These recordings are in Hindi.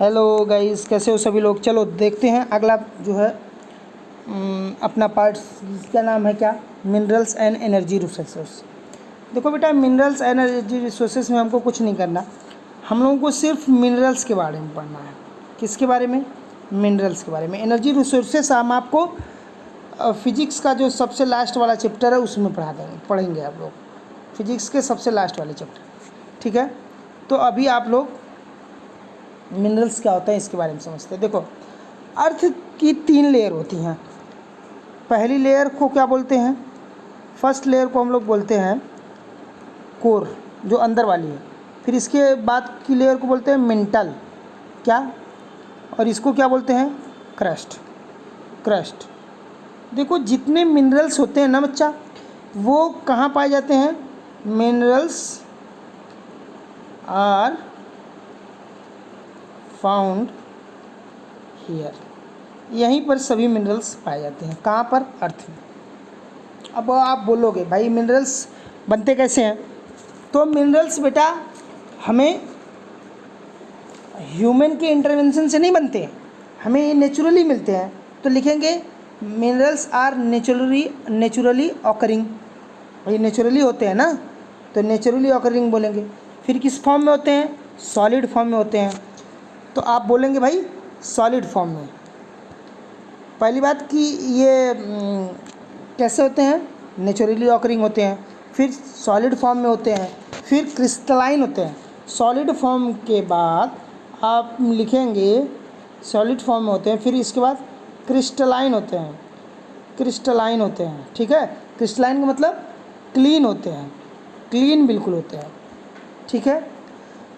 हेलो गाइस, कैसे हो सभी लोग। चलो देखते हैं अगला जो है अपना पार्ट, जिसका नाम है क्या, मिनरल्स एंड एनर्जी रिसोर्सेस। देखो बेटा, मिनरल्स एंड एनर्जी रिसोर्सेस में हमको कुछ नहीं करना, हम लोगों को सिर्फ मिनरल्स के बारे में पढ़ना है। किसके बारे में? मिनरल्स के बारे में। एनर्जी रिसोर्सेस हम आपको फिजिक्स का जो सबसे लास्ट वाला चैप्टर है उसमें पढ़ेंगे आप लोग, फिजिक्स के सबसे लास्ट वाले चैप्टर। ठीक है, तो अभी आप लोग मिनरल्स क्या होता है इसके बारे में समझते हैं। देखो, अर्थ की 3 लेयर होती हैं। पहली लेयर को क्या बोलते हैं? फर्स्ट लेयर को हम लोग बोलते हैं कोर, जो अंदर वाली है। फिर इसके बाद की लेयर को बोलते हैं मेंटल, क्या, और इसको क्या बोलते हैं? क्रस्ट। क्रस्ट। देखो, जितने मिनरल्स होते हैं ना बच्चा, वो कहाँ पाए जाते हैं? Minerals are found here. यहीं पर सभी मिनरल्स पाए जाते हैं। कहाँ पर? अर्थ में। अब आप बोलोगे भाई मिनरल्स बनते कैसे हैं? तो मिनरल्स बेटा हमें ह्यूमन के इंटरवेंशन से नहीं बनते, हमें ये नेचुरली मिलते हैं। तो लिखेंगे मिनरल्स आर नेचुरली ऑकरिंग। ये नेचुरली होते हैं ना, तो नेचुरली ऑकरिंग बोलेंगे। फिर किस फॉर्म में होते हैं? सॉलिड फॉर्म में होते हैं। तो आप बोलेंगे भाई सॉलिड फॉर्म में। पहली बात कि ये कैसे होते हैं? नेचुरली ऑकरिंग होते हैं, फिर सॉलिड फॉर्म में होते हैं, फिर क्रिस्टलाइन होते हैं। सॉलिड फॉर्म के बाद आप लिखेंगे सॉलिड फॉर्म में होते हैं, फिर इसके बाद क्रिस्टलाइन होते हैं। क्रिस्टलाइन होते हैं, ठीक है। क्रिस्टलाइन का मतलब क्लीन होते हैं, क्लीन बिल्कुल होते हैं, ठीक है।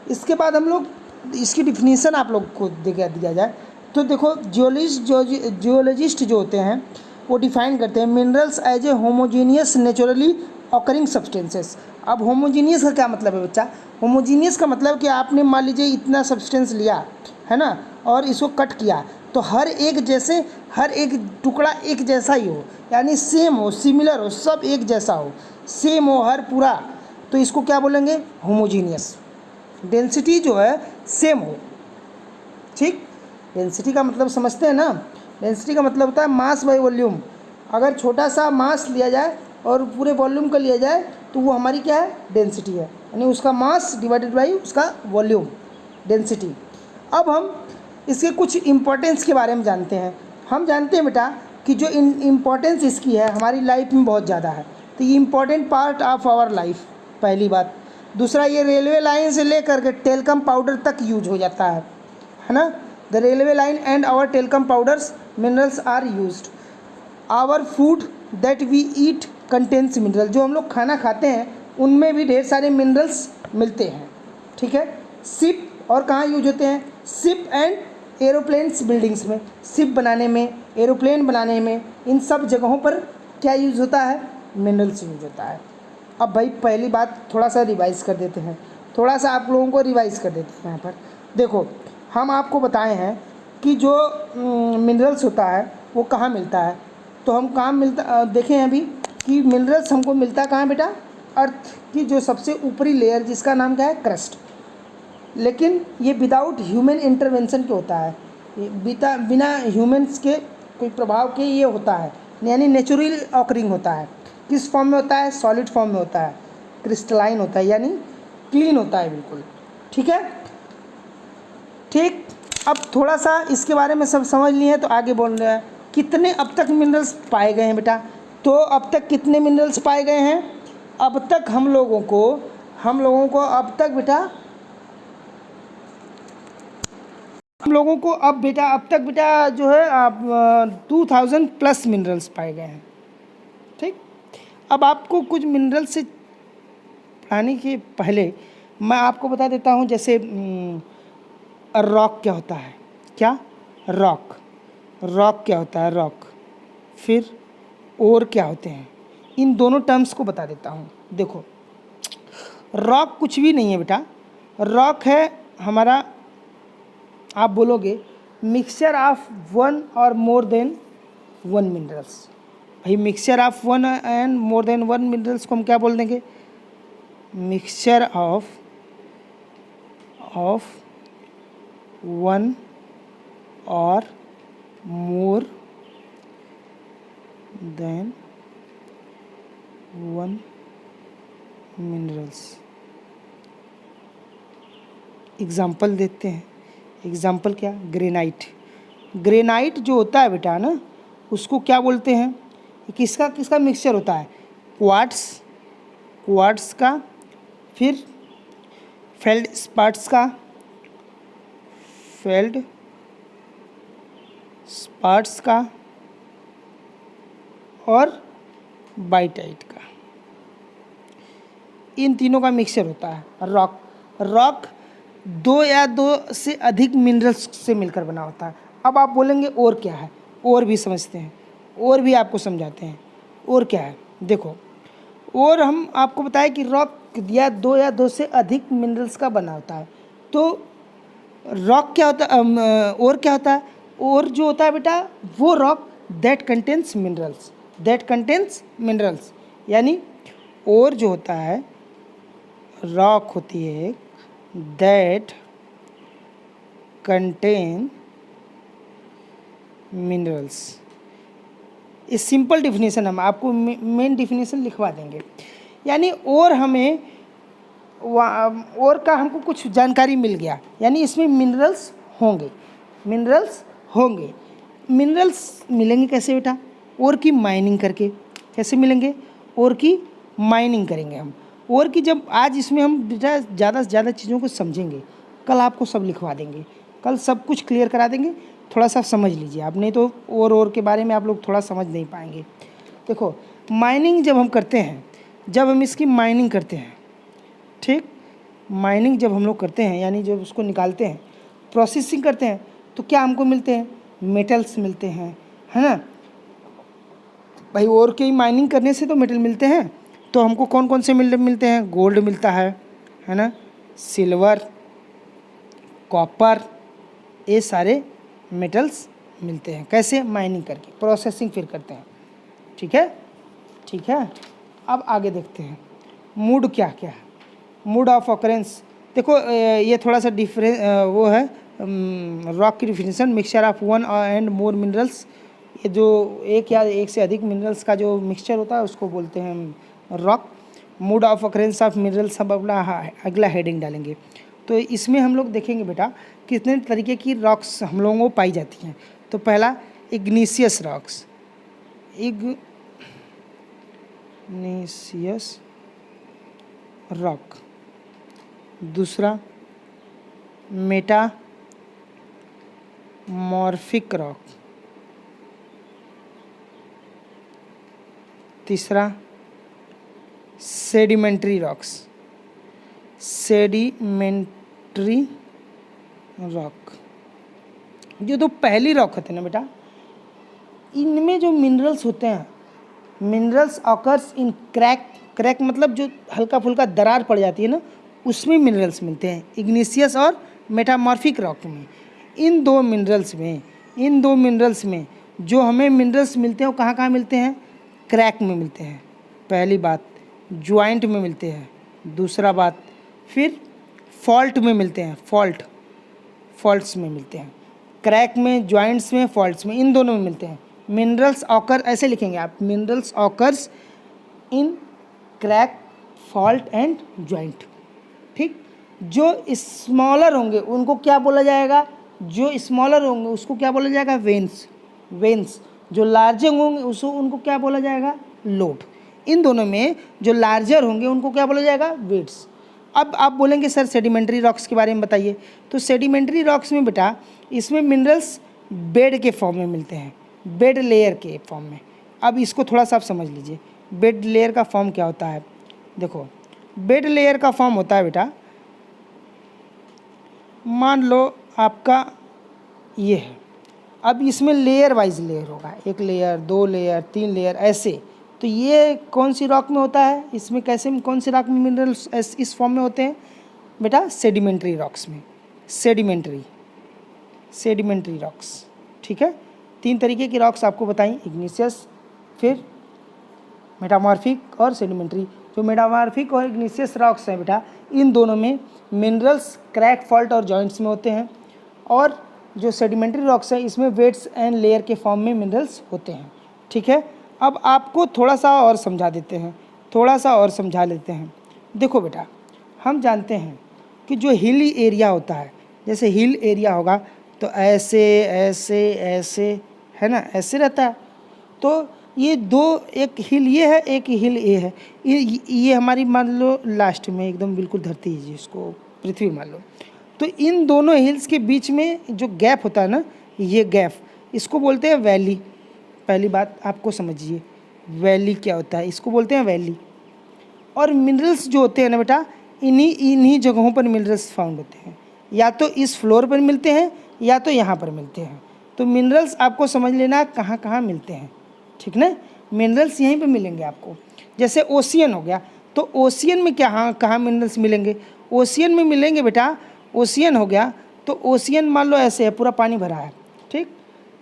इसके बाद हम लोग इसकी डिफिनीसन आप लोग को दिया जाए तो देखो, जियोलॉजिस्ट जो होते हैं वो डिफाइन करते हैं minerals as a homogeneous naturally occurring substances. अब होमोजीनियस का क्या मतलब है बच्चा? होमोजीनियस का मतलब कि आपने मान लीजिए इतना सब्सटेंस लिया है ना, और इसको कट किया तो हर एक टुकड़ा एक जैसा ही हो, यानी सेम हो, सिमिलर हो, सब एक जैसा हो, सेम हो हर पूरा, तो इसको क्या बोलेंगे? होमोजीनियस। डेंसिटी जो है सेम हो, ठीक। डेंसिटी का मतलब समझते हैं ना? डेंसिटी का मतलब होता है मास बाई वॉल्यूम। अगर छोटा सा मास लिया जाए और पूरे वॉल्यूम का लिया जाए तो वो हमारी क्या है? डेंसिटी है, यानी उसका मास डिवाइडेड बाई उसका वॉल्यूम, डेंसिटी। अब हम इसके कुछ इम्पोर्टेंस के बारे में जानते हैं। हम जानते हैं बेटा कि जो इम्पोर्टेंस इसकी है हमारी लाइफ में बहुत ज़्यादा है, तो ये important part of our life, पहली बात। दूसरा, ये रेलवे लाइन से लेकर के टेल्कम पाउडर तक यूज हो जाता है ना। The railway line and our talcum powders minerals are used. Our food that we eat contains mineral. जो हम लोग खाना खाते हैं उनमें भी ढेर सारे मिनरल्स मिलते हैं, ठीक है। शिप, और कहाँ यूज होते हैं? शिप एंड एरोप्लेन्स बिल्डिंग्स में, शिप बनाने में, एरोप्लेन बनाने में, इन सब जगहों पर क्या यूज़ होता है? मिनरल्स यूज होता है। अब भाई पहली बात थोड़ा सा रिवाइज कर देते हैं, थोड़ा सा आप लोगों को रिवाइज कर देते हैं। यहाँ पर देखो, हम आपको बताए हैं कि जो मिनरल्स होता है वो कहाँ मिलता है। तो हम कहाँ मिलता देखें अभी कि मिनरल्स हमको मिलता कहाँ बेटा? अर्थ की जो सबसे ऊपरी लेयर, जिसका नाम क्या है? क्रस्ट। लेकिन ये विदाउट ह्यूमन इंटरवेंशन के होता है, ये बिना ह्यूमन्स के कोई प्रभाव के ये होता है, यानी नेचुरल ऑकरिंग होता है। किस फॉर्म में होता है? सॉलिड फॉर्म में होता है, क्रिस्टलाइन होता है, यानी क्लीन होता है बिल्कुल, ठीक है। ठीक, अब थोड़ा सा इसके बारे में सब समझ लिए हैं तो आगे बोल रहे हैं कितने अब तक मिनरल्स पाए गए हैं बेटा। तो अब तक कितने मिनरल्स पाए गए हैं? अब तक हम लोगों को अब तक बेटा अब तक बेटा जो है आप 2000 प्लस मिनरल्स पाए गए हैं, ठीक। अब आपको कुछ मिनरल से पढ़ाने के पहले मैं आपको बता देता हूँ, जैसे रॉक क्या होता है? क्या? रॉक। रॉक क्या होता है? रॉक। फिर ओर क्या होते हैं? इन दोनों टर्म्स को बता देता हूँ। देखो, रॉक कुछ भी नहीं है बेटा, रॉक है हमारा, आप बोलोगे मिक्सचर ऑफ वन और मोर देन वन मिनरल्स। भाई mixture of one and more than one minerals को हम क्या बोल देंगे? मिक्सचर ऑफ वन और more than one minerals. Example देते हैं। एग्जाम्पल क्या? ग्रेनाइट। ग्रेनाइट जो होता है बेटा ना, उसको क्या बोलते हैं? किसका किसका मिक्सचर होता है? क्वार्ट्स, क्वार्ट्स का, फिर फेल्ड स्पार्ट्स का, फेल्ड स्पार्ट्स का और बाइटाइट का। इन तीनों का मिक्सचर होता है रॉक। रॉक दो या दो से अधिक मिनरल्स से मिलकर बना होता है। अब आप बोलेंगे और क्या है? और भी समझते हैं, और भी आपको समझाते हैं। और क्या है? देखो, और हम आपको बताएं कि रॉक या दो से अधिक मिनरल्स का बना होता है। तो रॉक क्या होता है? और क्या होता है? और जो होता है बेटा, वो rock that contains minerals, that contains minerals. यानी और जो होता है, रॉक होती है दैट कंटेन मिनरल्स। इस सिंपल डिफिनीशन हम आपको मेन डिफिनीशन लिखवा देंगे। यानी और हमें और का हमको कुछ जानकारी मिल गया, यानी इसमें मिनरल्स होंगे, मिनरल्स होंगे। मिनरल्स मिलेंगे कैसे बेटा? और की माइनिंग करके। कैसे मिलेंगे? और की माइनिंग करेंगे हम। और की जब आज इसमें हम बेटा ज़्यादा से ज़्यादा चीज़ों को समझेंगे, कल आपको सब लिखवा देंगे, कल सब कुछ क्लियर करा देंगे। थोड़ा सा समझ लीजिए आप, नहीं तो और के बारे में आप लोग थोड़ा समझ नहीं पाएंगे। देखो, माइनिंग जब हम करते हैं, जब हम इसकी माइनिंग करते हैं, ठीक, माइनिंग जब हम लोग करते हैं, यानी जब उसको निकालते हैं, प्रोसेसिंग करते हैं, तो क्या हमको मिलते हैं? मेटल्स मिलते हैं, है ना भाई। और की माइनिंग करने से तो मेटल मिलते हैं। तो हमको कौन कौन से मिलते हैं? गोल्ड मिलता है ना, सिल्वर, कॉपर, ये सारे मेटल्स मिलते हैं। कैसे? माइनिंग करके, प्रोसेसिंग फिर करते हैं। ठीक है, ठीक है। अब आगे देखते हैं मूड क्या क्या है। मूड ऑफ ऑकरेंस, देखो ये थोड़ा सा डिफरेंस वो है रॉक की definition, mixture of one and more minerals. ये जो एक या एक से अधिक मिनरल्स का जो मिक्सचर होता है उसको बोलते हैं rock. Mood off occurrence of minerals, हम अपना अगला हेडिंग डालेंगे। तो इसमें हम लोग देखेंगे बेटा कितने तरीके की रॉक्स हम लोगों को पाई जाती हैं। तो पहला इग्निशियस रॉक्स, इग्निशियस रॉक। दूसरा मेटामॉर्फिक रॉक। तीसरा सेडिमेंट्री रॉक्स, सेडिमेंट्री रॉक। जो तो पहली रॉक होते हैं ना बेटा, इनमें जो मिनरल्स होते हैं, minerals occurs in crack. Crack मतलब जो हल्का फुल्का दरार पड़ जाती है ना, उसमें मिनरल्स मिलते हैं, इग्निशियस और मेटामॉर्फिक रॉक में। इन दो मिनरल्स में जो हमें मिनरल्स मिलते हैं वो कहाँ कहाँ मिलते हैं? क्रैक में मिलते हैं, पहली बात। ज्वाइंट में मिलते हैं, दूसरा बात। फिर फॉल्ट में मिलते हैं, फॉल्ट्स में मिलते हैं। क्रैक में, ज्वाइंट्स में, फॉल्ट्स में, इन दोनों में मिलते हैं। मिनरल्स ऑकर, ऐसे लिखेंगे आप, minerals occurs in crack, fault and joint. ठीक। जो स्मॉलर होंगे उनको क्या बोला जाएगा? जो स्मॉलर होंगे उसको क्या बोला जाएगा? वेन्स। जो लार्जर होंगे उसको उनको क्या बोला जाएगा? लोड। इन दोनों में जो लार्जर होंगे उनको क्या बोला जाएगा? वेट्स। अब आप बोलेंगे सर सेडिमेंट्री रॉक्स के बारे में बताइए। तो सेडिमेंट्री रॉक्स में बेटा इसमें मिनरल्स बेड के फॉर्म में मिलते हैं, बेड लेयर के फॉर्म में। अब इसको थोड़ा सा आप समझ लीजिए, बेड लेयर का फॉर्म क्या होता है। देखो, बेड लेयर का फॉर्म होता है बेटा, मान लो आपका ये है। अब इसमें लेयर वाइज लेयर होगा, एक लेयर, दो लेयर, तीन लेयर, ऐसे। तो ये कौन सी रॉक में होता है? इसमें कैसे में कौन सी रॉक में मिनरल्स इस फॉर्म में होते हैं बेटा? सेडिमेंट्री रॉक्स में, सेडिमेंट्री रॉक्स। ठीक है, तीन तरीके की रॉक्स आपको बताई, इग्निशियस, फिर मेटामॉर्फिक और सेडिमेंट्री। जो मेटामॉर्फिक और इग्निशियस रॉक्स हैं बेटा, इन दोनों में मिनरल्स क्रैक, फॉल्ट और जॉइंट्स में होते हैं। और जो सेडिमेंट्री रॉक्स है इसमें वेट्स एंड लेयर के फॉर्म में मिनरल्स होते हैं। ठीक है, अब आपको थोड़ा सा और समझा देते हैं, थोड़ा सा और समझा लेते हैं। देखो बेटा, हम जानते हैं कि जो हिली एरिया होता है, जैसे हिल एरिया होगा तो ऐसे ऐसे ऐसे है ना, ऐसे रहता है। तो ये दो, एक हिल ये है, एक हिल ये है। ये हमारी मान लो लास्ट में एकदम बिल्कुल धरती है जिसको पृथ्वी मान लो। तो इन दोनों हिल्स के बीच में जो गैप होता है ना, ये गैप इसको बोलते हैं वैली। पहली बात आपको समझिए, वैली क्या होता है, इसको बोलते हैं वैली। और मिनरल्स जो होते हैं ना बेटा, इन्हीं जगहों पर मिनरल्स फाउंड होते हैं, या तो इस फ्लोर पर मिलते हैं या तो यहाँ पर मिलते हैं। तो मिनरल्स आपको समझ लेना कहाँ कहाँ मिलते हैं, ठीक ना। मिनरल्स यहीं पे मिलेंगे आपको। जैसे ओशियन हो गया, तो ओशियन में क्या कहाँ मिनरल्स मिलेंगे, ओशियन में मिलेंगे बेटा। ओशियन हो गया तो ओशियन मान लो ऐसे है, पूरा पानी भरा है, ठीक।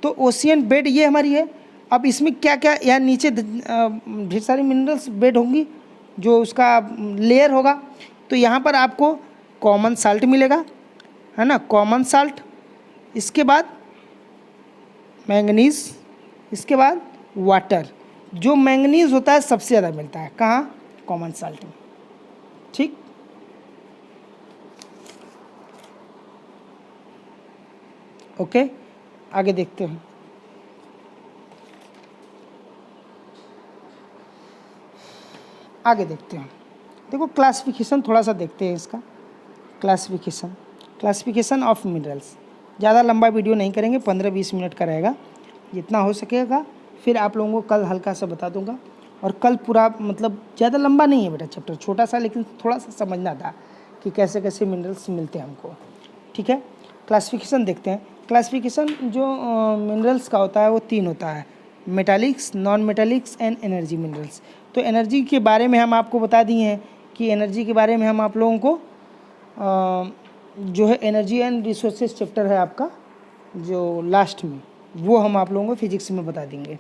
तो ओशियन बेड ये हमारी है। अब इसमें क्या क्या, या नीचे ढेर सारी मिनरल्स बेड होंगी जो उसका लेयर होगा। तो यहाँ पर आपको कॉमन साल्ट मिलेगा, है ना, कॉमन साल्ट। इसके बाद मैंगनीज, इसके बाद वाटर। जो मैंगनीज होता है सबसे ज़्यादा मिलता है कहाँ, कॉमन साल्ट में, ठीक। ओके, आगे देखते हैं। आगे देखते हैं, देखो क्लासिफिकेशन थोड़ा सा देखते हैं इसका। Classification of minerals. ज़्यादा लंबा वीडियो नहीं करेंगे, 15-20 मिनट का रहेगा, जितना हो सकेगा। फिर आप लोगों को कल हल्का सा बता दूंगा, और कल पूरा मतलब ज़्यादा लंबा नहीं है बेटा चैप्टर, छोटा सा, लेकिन थोड़ा सा समझना था कि कैसे कैसे मिनरल्स मिलते हैं हमको, ठीक है। क्लासिफिकेशन देखते हैं। क्लासिफिकेशन जो मिनरल्स का होता है वो 3 होता है, metallics, non metallics and energy minerals. तो एनर्जी के बारे में हम आपको बता दिए हैं कि एनर्जी के बारे में हम आप लोगों को जो है एनर्जी एंड रिसोर्सेज चैप्टर है आपका जो लास्ट में, वो हम आप लोगों को फिजिक्स में बता देंगे।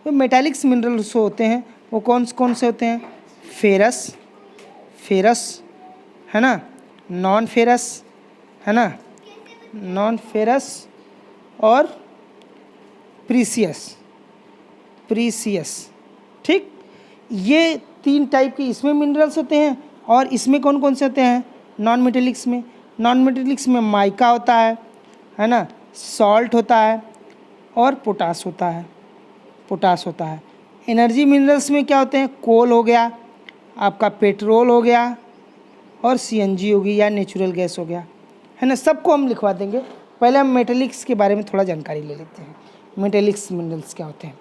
तो मेटालिक्स मिनरल्स होते हैं वो कौन से होते हैं, फेरस है ना, नॉन फेरस है ना, नॉन फेरस और प्रीसियस, ठीक। ये 3 टाइप के इसमें मिनरल्स होते हैं। और इसमें कौन कौन से होते हैं, नॉन मेटेलिक्स में माइका होता है ना, सॉल्ट होता है और पोटास होता है। एनर्जी मिनरल्स में क्या होते हैं, कोल हो गया, आपका पेट्रोल हो गया, और CNG होगी या नेचुरल गैस हो गया, है ना। सबको हम लिखवा देंगे। पहले हम मेटेलिक्स के बारे में थोड़ा जानकारी ले लेते हैं। मेटेलिक्स मिनरल्स क्या होते हैं।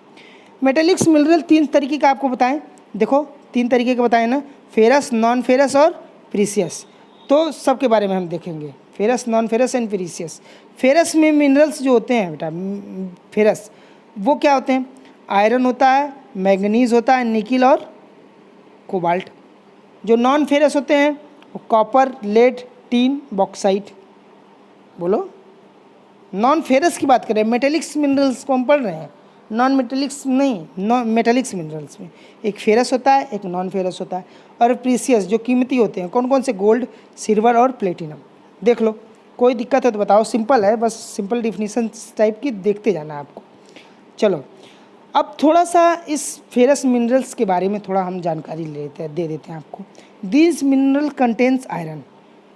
मेटेलिक्स मिनरल 3 तरीके का आपको बताएं, देखो 3 तरीके के बताएं ना, फेरस, नॉन फेरस और प्रीसियस। तो सबके बारे में हम देखेंगे, ferrous, non ferrous and precious. Ferrous में मिनरल्स जो होते हैं बेटा, फेरस वो क्या होते हैं, आयरन होता है, मैंगनीज होता है, निकिल और कोबाल्ट। जो नॉन फेरस होते हैं वो कॉपर, लेड, टीन, बॉक्साइट। बोलो, नॉन फेरस की बात करें, मेटेलिक्स मिनरल्स को हम पढ़ रहे हैं, नॉन मेटेलिक्स नहीं। नॉन मेटेलिक्स मिनरल्स में एक फेरस होता है, एक नॉन फेरस होता है। और प्रीसियस जो कीमती होते हैं, कौन कौन से, गोल्ड, सिल्वर और प्लेटिनम। देख लो, कोई दिक्कत है तो बताओ, सिंपल है, बस सिंपल डिफिनीशन टाइप की देखते जाना है आपको। चलो, अब थोड़ा सा इस फेरस मिनरल्स के बारे में थोड़ा हम जानकारी दे देते हैं आपको। These mineral contains iron.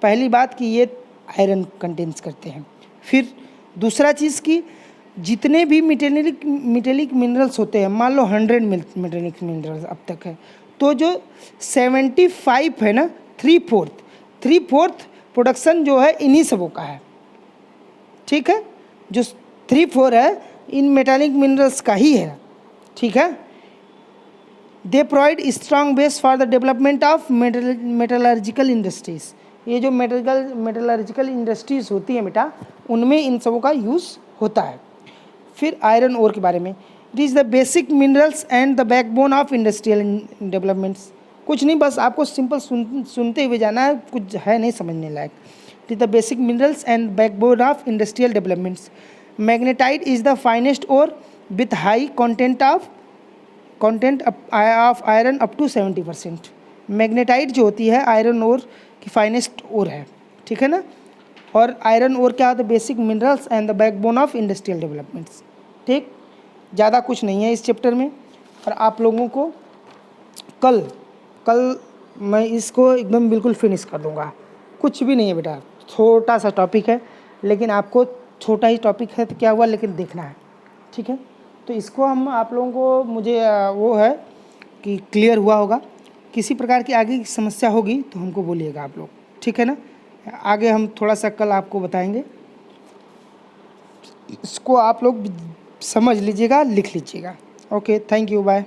पहली बात कि ये आयरन कंटेन्स करते हैं। फिर दूसरा चीज़ कि जितने भी मेटेलिक मिनरल्स होते हैं, मान लो 100 मेटेलिक मिनरल्स अब तक है, तो जो 75 है ना, 3/4 प्रोडक्शन जो है इन्हीं सबों का है, ठीक है। जो 3/4 है इन मेटालिक मिनरल्स का ही है, ठीक है। They provide strong base for the development of metallurgical industries. ये जो मेटलर्जिकल इंडस्ट्रीज होती हैं बेटा, उनमें इन सबों का यूज़ होता है। फिर आयरन ओर के बारे में, it is the basic minerals and the backbone of industrial developments. कुछ नहीं, बस आपको सिंपल सुनते हुए जाना है, कुछ है नहीं समझने लायक। It is the basic minerals and backbone of industrial developments. Magnetite is the finest ore with high content of iron up to 70%। Magnetite जो होती है आयरन ओर की फाइनेस्ट ओर है, ठीक है ना। और आयरन और क्या होता है, basic minerals and the backbone of industrial developments. ठीक, ज़्यादा कुछ नहीं है इस चैप्टर में। और आप लोगों को कल मैं इसको एकदम बिल्कुल फिनिश कर दूंगा। कुछ भी नहीं है बेटा, छोटा सा टॉपिक है, लेकिन आपको छोटा ही टॉपिक है तो क्या हुआ, लेकिन देखना है। ठीक है, तो इसको हम आप लोगों को, मुझे वो है कि क्लियर हुआ होगा। किसी प्रकार की आगे की समस्या होगी तो हमको बोलिएगा आप लोग, ठीक है ना। आगे हम थोड़ा सा कल आपको बताएंगे, इसको आप लोग समझ लीजिएगा, लिख लीजिएगा। Okay, thank you, bye.